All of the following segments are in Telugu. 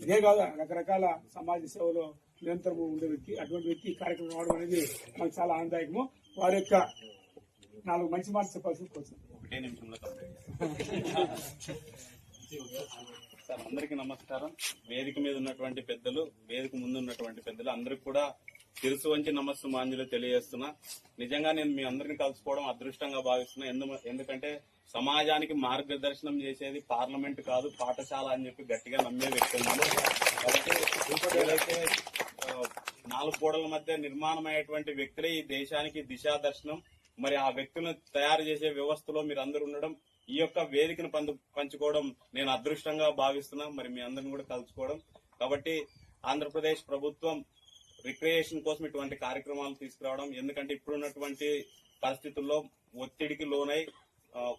ఇదే కాదు రకరకాల సమాజ సేవలో నిరంతరం ఉండే వ్యక్తి. అటువంటి వ్యక్తి ఈ కార్యక్రమం రావడం అనేది మాకు చాలా ఆనందదాయకము. వారి యొక్క 4 మంచి మాటలు చెప్పాల్సిన కోసం. సార్, అందరికీ నమస్కారం. వేదిక మీద ఉన్నటువంటి పెద్దలు, వేదిక ముందు ఉన్నటువంటి పెద్దలు అందరికి కూడా శిరసు వంచి నమస్సు మాంజులు తెలియజేస్తున్నా. నిజంగా నేను మీ అందరిని కలుసుకోవడం అదృష్టంగా భావిస్తున్నా. ఎందుకంటే సమాజానికి మార్గదర్శనం చేసేది పార్లమెంట్ కాదు, పాఠశాల అని చెప్పి గట్టిగా నమ్మే వ్యక్తి ఉన్నాను. కాబట్టి ఏదైతే 4 గోడల మధ్య నిర్మాణమయ్యేటువంటి వ్యక్తులే ఈ దేశానికి దిశాదర్శనం. మరి ఆ వ్యక్తులను తయారు చేసే వ్యవస్థలో మీరు అందరూ ఉండడం, ఈ యొక్క వేదికను పంచుకోవడం నేను అదృష్టంగా భావిస్తున్నా. మరి మీ అందరిని కూడా కలుసుకోవడం. కాబట్టి ఆంధ్రప్రదేశ్ ప్రభుత్వం రిక్రియేషన్ కోసం ఇటువంటి కార్యక్రమాలు తీసుకురావడం, ఎందుకంటే ఇప్పుడున్నటువంటి పరిస్థితుల్లో ఒత్తిడికి లోనై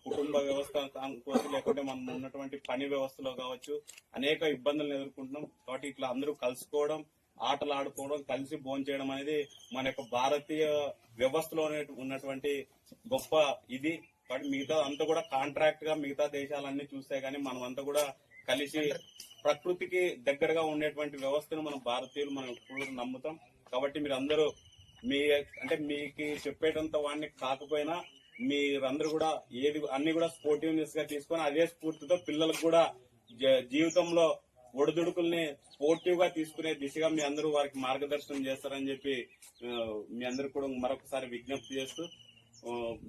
కుటుంబ వ్యవస్థ కావచ్చు, లేకుంటే మనం ఉన్నటువంటి పని వ్యవస్థలో కావచ్చు అనేక ఇబ్బందులను ఎదుర్కొంటున్నాం. కాబట్టి ఇట్లా అందరూ కలుసుకోవడం, ఆటలు ఆడుకోవడం, కలిసి భోంచేయడం అనేది మన యొక్క భారతీయ వ్యవస్థలో ఉన్నటువంటి గొప్ప ఇది. కాబట్టి మిగతా అంతా కూడా కాంట్రాక్ట్ గా మిగతా దేశాలన్నీ చూస్తే గానీ మనం అంతా కూడా కలిసి ప్రకృతికి దగ్గరగా ఉండేటువంటి వ్యవస్థను మనం భారతీయులు మనం ఎప్పుడు నమ్ముతాం. కాబట్టి మీరు అందరూ మీకు చెప్పేటంత వాడిని కాకపోయినా మీరందరూ కూడా అన్ని కూడా స్పోర్టివ్నెస్ గా తీసుకొని అదే స్ఫూర్తితో పిల్లలకు కూడా జీవితంలో ఒడిదుడుకుల్ని స్పోర్టివ్ గా తీసుకునే దిశగా మీ అందరూ వారికి మార్గదర్శనం చేస్తారని చెప్పి మీ అందరూ కూడా మరొకసారి విజ్ఞప్తి చేస్తూ,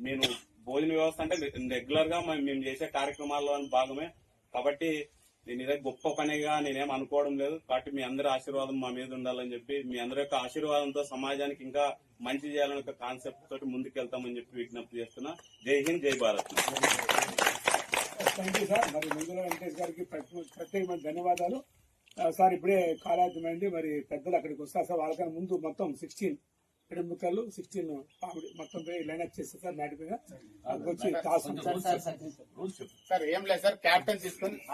నేను భోజన వ్యవస్థ అంటే రెగ్యులర్ గా మేము చేసే కార్యక్రమాల్లో భాగమే. కాబట్టి నేను ఇదే గొప్ప పనిగా నేనేం అనుకోవడం లేదు. కాబట్టి మీ అందరి ఆశీర్వాదం మా మీద ఉండాలని చెప్పి, మీ అందరి యొక్క ఆశీర్వాదంతో సమాజానికి ఇంకా మంచి చేయాలనే ఒక కాన్సెప్ట్ తోటి ముందుకెళ్తామని చెప్పి విజ్ఞప్తి చేస్తున్నా. జై హింద్, జై భారత్. Thank you sir. మరి ముందులో వెంకటేష్ గారికి ప్రత్యేకమైన ధన్యవాదాలు సార్. ఇప్పుడే కాలార్థమైంది, మరి పెద్దలు అక్కడికి వస్తారు సార్. వాళ్ళకన్నా ముందు మొత్తం 16 ఎడముకలు 16 పాముడి మొత్తం లైనప్ చేస్తారు సార్. నాటి మీద వచ్చి సార్ ఏం లేదు సార్, క్యాప్టెన్ తీసుకొని